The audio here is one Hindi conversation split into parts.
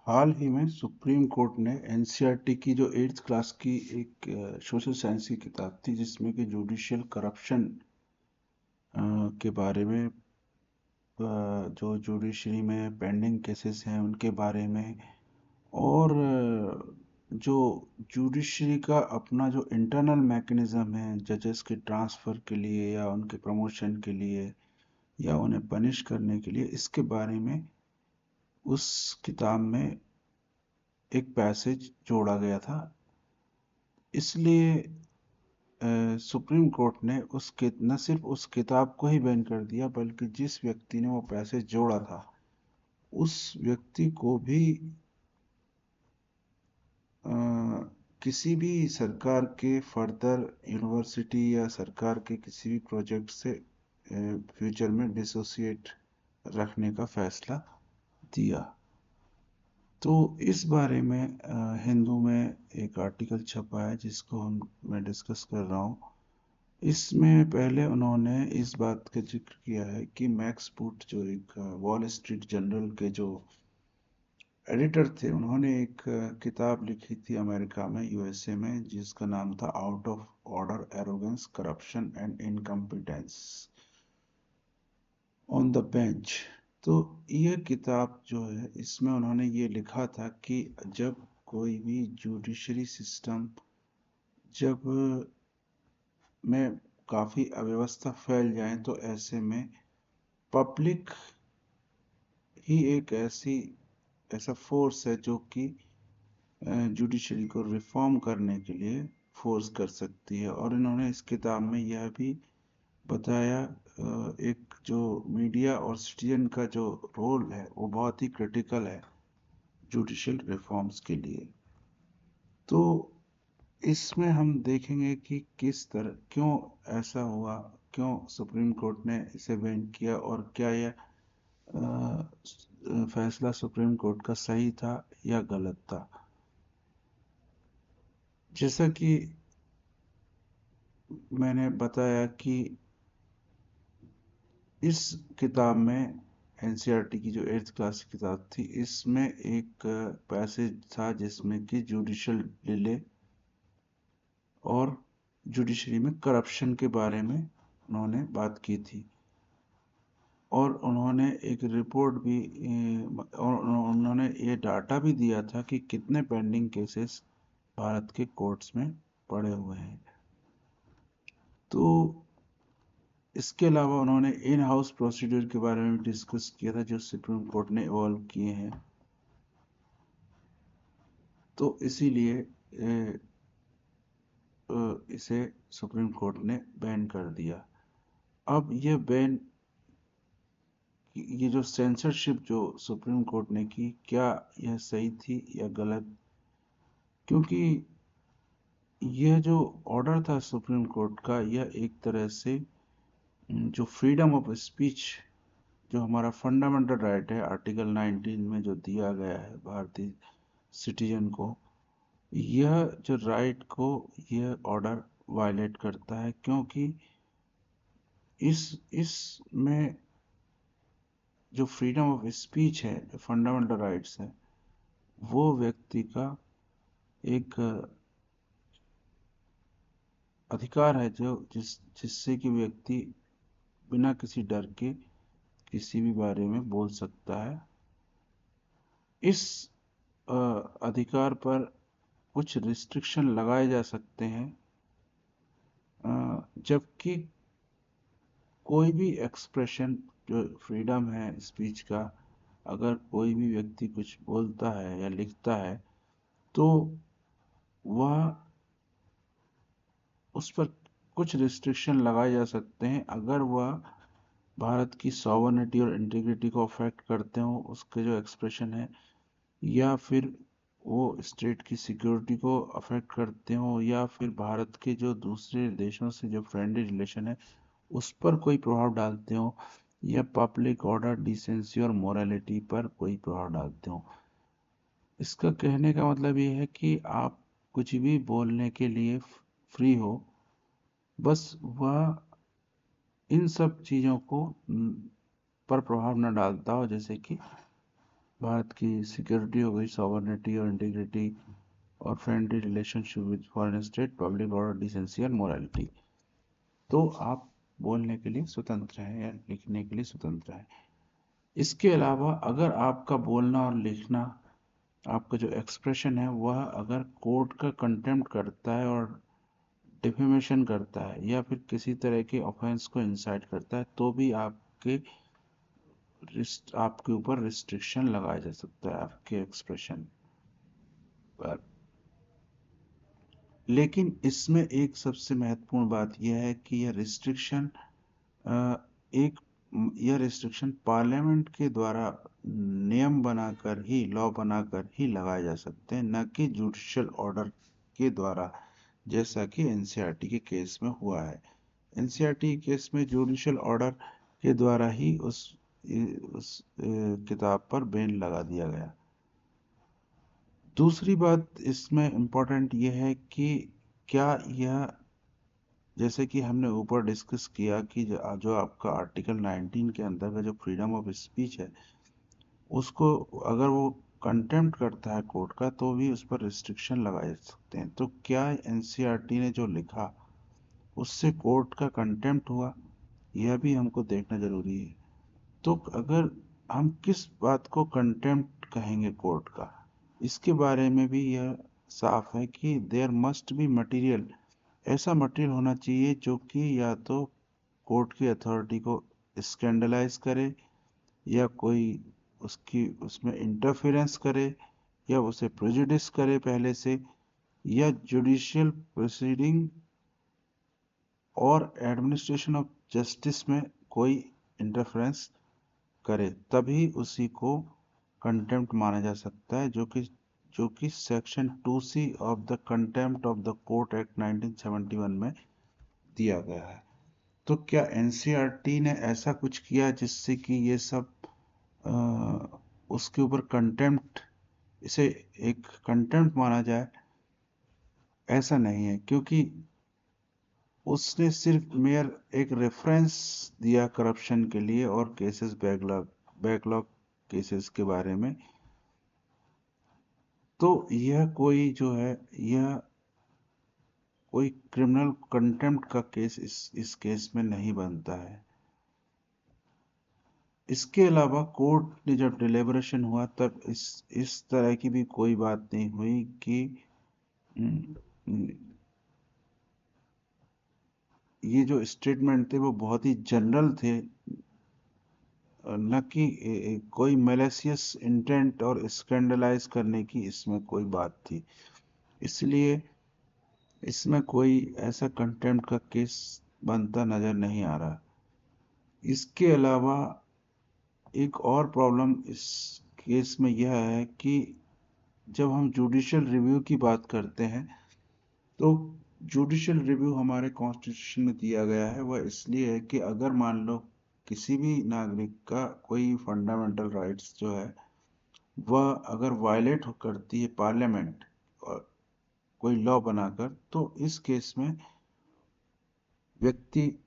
हाल ही में सुप्रीम कोर्ट ने एनसीईआरटी की जो 8th क्लास की एक सोशल साइंस की किताब थी जिसमें कि जुडिशियल करप्शन के बारे में जो जुडिशरी में पेंडिंग केसेस हैं उनके बारे में और जो जुडिशरी का अपना जो इंटरनल मैकेनिज्म है जजेस के ट्रांसफ़र के लिए या उनके प्रमोशन के लिए या उन्हें पनिश करने के लिए इसके बारे में उस किताब में एक पैसेज जोड़ा गया था। इसलिए सुप्रीम कोर्ट ने न सिर्फ उस किताब को ही बैन कर दिया बल्कि जिस व्यक्ति ने वो पैसेज जोड़ा था उस व्यक्ति को भी अ, किसी भी सरकार के फर्दर यूनिवर्सिटी या सरकार के किसी भी प्रोजेक्ट से फ्यूचर में डिसोसिएट रखने का फैसला दिया। तो इस बारे में हिंदू में एक आर्टिकल छपा है जिसको मैं डिस्कस कर रहा हूँ। इसमें पहले उन्होंने इस बात का जिक्र किया है कि मैक्स बूट जो एक वॉल स्ट्रीट जर्नल के जो एडिटर थे उन्होंने एक किताब लिखी थी अमेरिका में यूएसए में जिसका नाम था out of order arrogance corruption and incompetence on the bench. तो ये किताब जो है इसमें उन्होंने ये लिखा था कि जब कोई भी जुडिशरी सिस्टम जब में काफ़ी अव्यवस्था फैल जाए तो ऐसे में पब्लिक ही एक ऐसा फोर्स है जो कि जुडिशरी को रिफॉर्म करने के लिए फोर्स कर सकती है। और इन्होंने इस किताब में यह भी बताया एक जो मीडिया और सिटीजन का जो रोल है वो बहुत ही क्रिटिकल है जुडिशियल रिफॉर्म्स के लिए। तो इसमें हम देखेंगे कि किस तरह क्यों ऐसा हुआ, क्यों सुप्रीम कोर्ट ने इसे बैन किया और क्या यह फैसला सुप्रीम कोर्ट का सही था या गलत था। जैसा कि मैंने बताया कि इस किताब में एनसीईआरटी की जो 8th क्लास की किताब थी इसमें एक पैसेज था जिसमें कि जुडिशियल डिले और जुडिशरी में करप्शन के बारे में उन्होंने बात की थी और उन्होंने एक रिपोर्ट भी और उन्होंने ये डाटा भी दिया था कि कितने पेंडिंग केसेस भारत के कोर्ट्स में पड़े हुए हैं। तो इसके अलावा उन्होंने इन हाउस प्रोसीड्यूर के बारे में डिस्कस किया था जो सुप्रीम कोर्ट ने इवॉल्व किए हैं। तो इसीलिए इसे सुप्रीम कोर्ट ने बैन कर दिया। अब ये जो सेंसरशिप जो सुप्रीम कोर्ट ने की क्या यह सही थी या गलत, क्योंकि यह जो ऑर्डर था सुप्रीम कोर्ट का यह एक तरह से जो फ्रीडम ऑफ स्पीच जो हमारा फंडामेंटल राइट है आर्टिकल 19 में जो दिया गया है भारतीय सिटीजन को, यह जो राइट को यह ऑर्डर वायलेट करता है क्योंकि इसमें जो फ्रीडम ऑफ स्पीच है फंडामेंटल राइट्स है वो व्यक्ति का एक अधिकार है जो जिससे कि व्यक्ति बिना किसी डर के किसी भी बारे में बोल सकता है। इस अधिकार पर कुछ रिस्ट्रिक्शन लगाए जा सकते हैं जबकि कोई भी एक्सप्रेशन जो फ्रीडम है स्पीच का, अगर कोई भी व्यक्ति कुछ बोलता है या लिखता है तो वह उस पर कुछ रिस्ट्रिक्शन लगाए जा सकते हैं अगर वह भारत की सॉवरेनिटी और इंटीग्रिटी को अफेक्ट करते हो उसके जो एक्सप्रेशन है, या फिर वो स्टेट की सिक्योरिटी को अफेक्ट करते हो या फिर भारत के जो दूसरे देशों से जो फ्रेंडली रिलेशन है उस पर कोई प्रभाव डालते हो या पब्लिक ऑर्डर डिसेंसी और मोरालिटी पर कोई प्रभाव डालते हो। इसका कहने का मतलब ये है कि आप कुछ भी बोलने के लिए फ्री हो, बस वह इन सब चीज़ों को पर प्रभाव न डालता हो, जैसे कि भारत की सिक्योरिटी हो गई, सॉवरेनिटी और इंटीग्रिटी और friendly relationship with foreign state, public order, decency और मोरालिटी। तो आप बोलने के लिए स्वतंत्र हैं या लिखने के लिए स्वतंत्र हैं। इसके अलावा अगर आपका बोलना और लिखना, आपका जो एक्सप्रेशन है वह अगर कोर्ट का कंटेम्प्ट करता है और डिफेमेशन करता है या फिर किसी तरह के ऑफेंस को इंसाइट करता है, तो भी आपके ऊपर रिस्ट्रिक्शन लगाया जा सकता है आपके एक्सप्रेशन पर। लेकिन इसमें एक सबसे महत्वपूर्ण बात यह है कि एक यह रिस्ट्रिक्शन पार्लियामेंट के द्वारा नियम बनाकर ही, लॉ बनाकर ही लगाए जा सकते हैं, न कि जुडिशियल ऑर्डर के द्वारा, जैसा कि एनसीईआरटी के केस में हुआ है। एनसीईआरटी केस में जुडिशियल ऑर्डर के द्वारा ही उस किताब पर बैन लगा दिया गया। दूसरी बात इसमें इम्पोर्टेंट यह है कि क्या यह, जैसे कि हमने ऊपर डिस्कस किया कि जो आपका आर्टिकल 19 के अंदर का जो फ्रीडम ऑफ स्पीच है, उसको अगर वो कंटेम्प्ट करता है कोर्ट का, तो भी उस पर रिस्ट्रिक्शन लगाए जा सकते हैं। तो क्या एनसीईआरटी ने जो लिखा उससे कोर्ट का कंटेम्प्ट हुआ, यह भी हमको देखना जरूरी है। तो अगर हम किस बात को कंटेम्प्ट कहेंगे कोर्ट का, इसके बारे में भी यह साफ है कि देयर मस्ट बी मटेरियल, ऐसा मटेरियल होना चाहिए जो कि या तो कोर्ट की अथॉरिटी को स्कैंडलाइज करे, या कोई उसकी उसमें इंटरफेरेंस करे, या उसे प्रेजुडिस करे पहले से, या जुडिशियल प्रोसीडिंग और एडमिनिस्ट्रेशन ऑफ जस्टिस में कोई इंटरफेरेंस करे, तभी उसी को कंटेम्प्ट माना जा सकता है, जो कि section 2C of the contempt of the court act 1971 में दिया गया है। तो क्या एनसीईआरटी ने ऐसा कुछ किया जिससे कि ये सब उसके ऊपर कंटेम्प्ट, इसे एक कंटेम्प्ट माना जाए? ऐसा नहीं है, क्योंकि उसने सिर्फ मेयर एक रेफरेंस दिया करप्शन के लिए और केसेस बैकलॉग केसेस के बारे में। तो यह कोई जो है, यह कोई क्रिमिनल कंटेम्प्ट का केस इस केस में नहीं बनता है। इसके अलावा कोर्ट ने जब डिलिबरेशन हुआ, तब इस तरह की भी कोई बात नहीं हुई कि ये जो स्टेटमेंट थे वो बहुत ही जनरल थे, न कि कोई मैलिशियस इंटेंट और स्कैंडलाइज करने की इसमें कोई बात थी। इसलिए इसमें कोई ऐसा कंटेम्प्ट का केस बनता नजर नहीं आ रहा। इसके अलावा एक और प्रॉब्लम इस केस में यह है कि जब हम जुडिशियल रिव्यू की बात करते हैं, तो जुडिशियल रिव्यू हमारे कॉन्स्टिट्यूशन में दिया गया है। वह इसलिए है कि अगर मान लो किसी भी नागरिक का कोई फंडामेंटल राइट्स जो है वह अगर वायलेट करती है पार्लियामेंट और कोई लॉ बनाकर, तो इस केस में व्यक्ति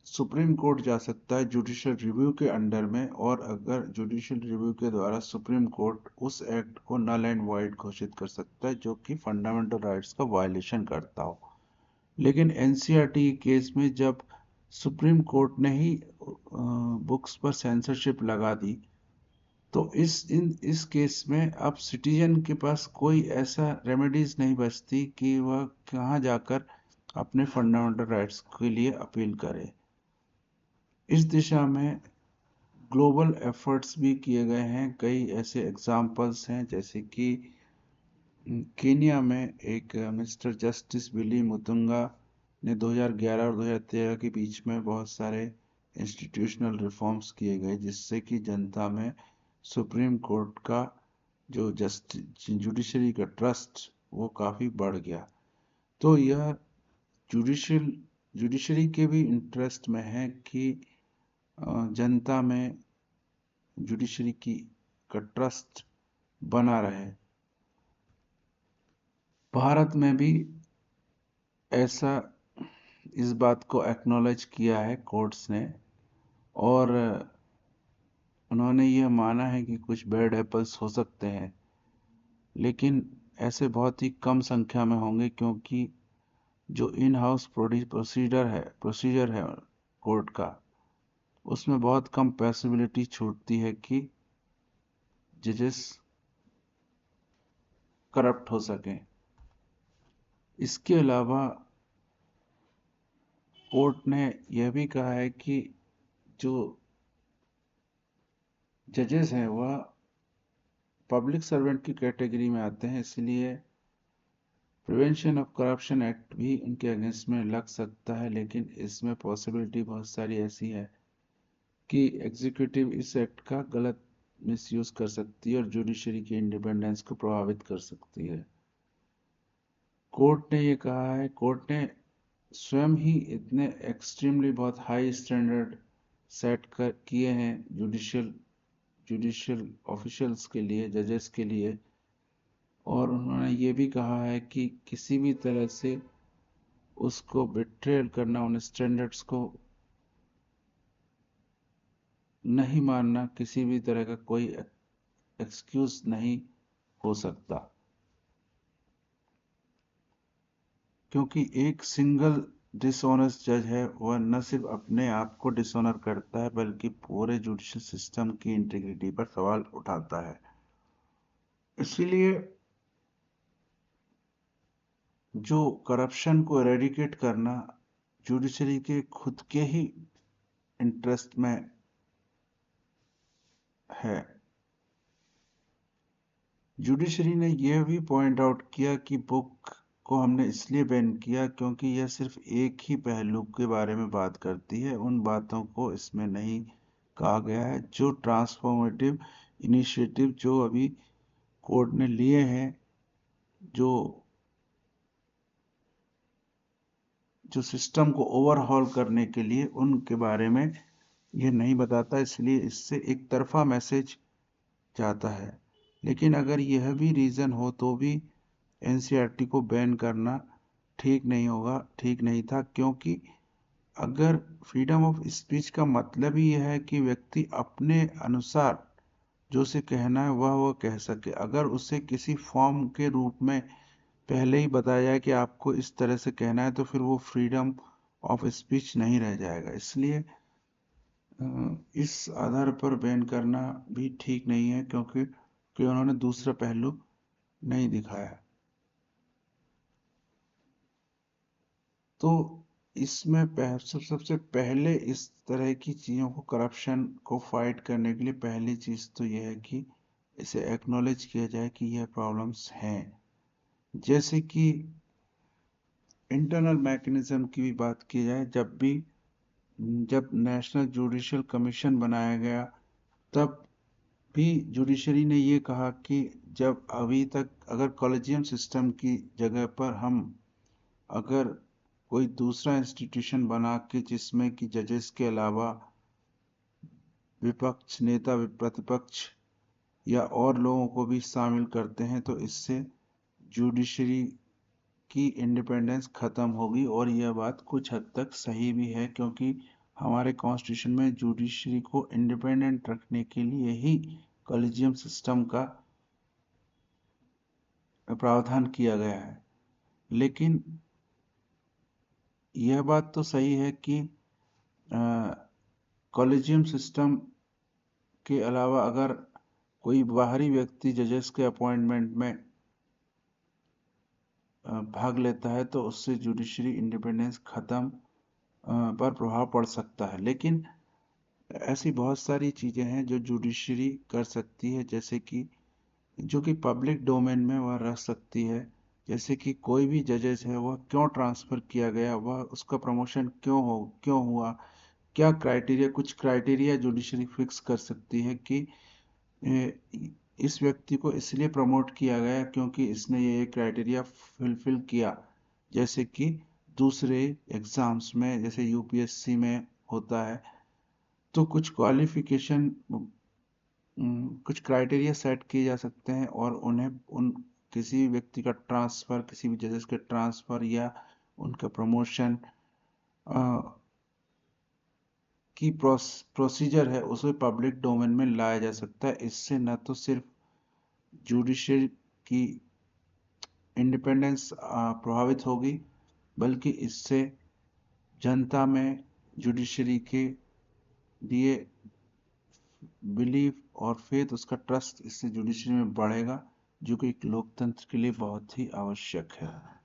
सुप्रीम कोर्ट जा सकता है जुडिशियल रिव्यू के अंडर में, और अगर जुडिशियल रिव्यू के द्वारा सुप्रीम कोर्ट उस एक्ट को नल एंड वाइड घोषित कर सकता है जो कि फंडामेंटल राइट्स का वायलेशन करता हो। लेकिन एनसीईआरटी केस में जब सुप्रीम कोर्ट ने ही बुक्स पर सेंसरशिप लगा दी, तो इस केस में अब सिटीजन के पास कोई ऐसा रेमेडीज नहीं बचती कि वह कहाँ जाकर अपने फंडामेंटल राइट्स के लिए अपील करे। इस दिशा में ग्लोबल एफर्ट्स भी किए गए हैं। कई ऐसे एग्जाम्पल्स हैं, जैसे कि केनिया में एक मिस्टर जस्टिस विली मुतुंगा ने 2011 और 2013 के बीच में बहुत सारे इंस्टीट्यूशनल रिफॉर्म्स किए गए, जिससे कि जनता में सुप्रीम कोर्ट का जो जुडिशरी का ट्रस्ट वो काफ़ी बढ़ गया। तो यह जुडिशरी के भी इंटरेस्ट में है कि जनता में जुडिशरी की का ट्रस्ट बना रहे। भारत में भी ऐसा इस बात को एक्नॉलेज किया है कोर्ट्स ने, और उन्होंने यह माना है कि कुछ बैड एप्पल्स हो सकते हैं, लेकिन ऐसे बहुत ही कम संख्या में होंगे, क्योंकि जो इन हाउस प्रोसीजर है कोर्ट का, उसमें बहुत कम पॉसिबिलिटी छूटती है कि जजेस करप्ट हो सकें। इसके अलावा कोर्ट ने यह भी कहा है कि जो जजेस हैं वह पब्लिक सर्वेंट की कैटेगरी में आते हैं, इसलिए प्रिवेंशन ऑफ करप्शन एक्ट भी उनके अगेंस्ट में लग सकता है। लेकिन इसमें पॉसिबिलिटी बहुत सारी ऐसी है कि एग्जीक्यूटिव इस एक्ट का गलत मिसयूज कर सकती है और जुडिशरी की इंडिपेंडेंस को प्रभावित कर सकती है। कोर्ट ने ये कहा है, कोर्ट ने स्वयं ही इतने एक्सट्रीमली बहुत हाई स्टैंडर्ड सेट कर किए हैं जुडिशियल ऑफिशियल्स के लिए, जजेस के लिए, और उन्होंने ये भी कहा है कि किसी भी तरह से उसको बिट्रेल करना, उन स्टैंडर्ड्स को नहीं मानना, किसी भी तरह का कोई एक्सक्यूज नहीं हो सकता, क्योंकि एक सिंगल डिसऑनेस्ट जज है वह न सिर्फ अपने आप को डिसऑनर करता है बल्कि पूरे जुडिशियल सिस्टम की इंटीग्रिटी पर सवाल उठाता है। इसीलिए जो करप्शन को एरेडिकेट करना जुडिशरी के खुद के ही इंटरेस्ट में है। जुडिशरी ने यह भी पॉइंट आउट किया कि बुक को हमने इसलिए बैन किया क्योंकि यह सिर्फ एक ही पहलू के बारे में बात करती है, उन बातों को इसमें नहीं कहा गया है जो ट्रांसफॉर्मेटिव इनिशिएटिव जो अभी कोर्ट ने लिए हैं, जो जो सिस्टम को ओवरहॉल करने के लिए, उनके बारे में यह नहीं बताता, इसलिए इससे एक तरफा मैसेज जाता है। लेकिन अगर यह भी रीज़न हो तो भी एनसीईआरटी को बैन करना ठीक नहीं था, क्योंकि अगर फ्रीडम ऑफ स्पीच का मतलब ही यह है कि व्यक्ति अपने अनुसार जो उसे कहना है वह कह सके, अगर उसे किसी फॉर्म के रूप में पहले ही बताया जाए कि आपको इस तरह से कहना है, तो फिर वो फ्रीडम ऑफ स्पीच नहीं रह जाएगा। इसलिए इस आधार पर बैन करना भी ठीक नहीं है, क्योंकि उन्होंने दूसरा पहलू नहीं दिखाया। तो इसमें सबसे पहले इस तरह की चीज़ों को, करप्शन को फाइट करने के लिए पहली चीज़ तो यह है कि इसे एक्नॉलेज किया जाए कि यह प्रॉब्लम्स हैं। जैसे कि इंटरनल मैकेनिज्म की भी बात की जाए, जब नेशनल जुडिशियल कमीशन बनाया गया, तब भी जुडिशरी ने ये कहा कि जब अभी तक अगर कॉलेजियम सिस्टम की जगह पर हम अगर कोई दूसरा इंस्टीट्यूशन बना के जिसमें कि जजेस के अलावा विपक्ष नेता, प्रतिपक्ष या और लोगों को भी शामिल करते हैं, तो इससे जुडिशरी की इंडिपेंडेंस खत्म होगी। और यह बात कुछ हद तक सही भी है, क्योंकि हमारे कॉन्स्टिट्यूशन में जुडिशरी को इंडिपेंडेंट रखने के लिए ही कॉलेजियम सिस्टम का प्रावधान किया गया है। लेकिन यह बात तो सही है कि कॉलेजियम सिस्टम के अलावा अगर कोई बाहरी व्यक्ति जजेस के अपॉइंटमेंट में भाग लेता है तो उससे जुडिशरी इंडिपेंडेंस खत्म पर प्रभाव पड़ सकता है। लेकिन ऐसी बहुत सारी चीज़ें हैं जो जुडिशरी कर सकती है, जैसे कि जो कि पब्लिक डोमेन में वह रख सकती है। जैसे कि कोई भी जजेस है वह क्यों ट्रांसफ़र किया गया, वह उसका प्रमोशन क्यों हुआ, क्या क्राइटेरिया, कुछ क्राइटेरिया जुडिशरी फिक्स कर सकती है कि इस व्यक्ति को इसलिए प्रमोट किया गया क्योंकि इसने ये क्राइटेरिया फुलफिल किया। जैसे कि दूसरे एग्जाम्स में, जैसे यूपीएससी में होता है, तो कुछ क्वालिफिकेशन, कुछ क्राइटेरिया सेट किए जा सकते हैं और उन्हें उन किसी व्यक्ति का ट्रांसफ़र, किसी भी जजेस के ट्रांसफ़र या उनका प्रमोशन की प्रोसीजर है उसे पब्लिक डोमेन में लाया जा सकता है। इससे न तो सिर्फ जुडिशरी की इंडिपेंडेंस प्रभावित होगी, बल्कि इससे जनता में जुडिशरी के लिए बिलीफ और फेथ, उसका ट्रस्ट इससे जुडिशरी में बढ़ेगा, जो कि एक लोकतंत्र के लिए बहुत ही आवश्यक है।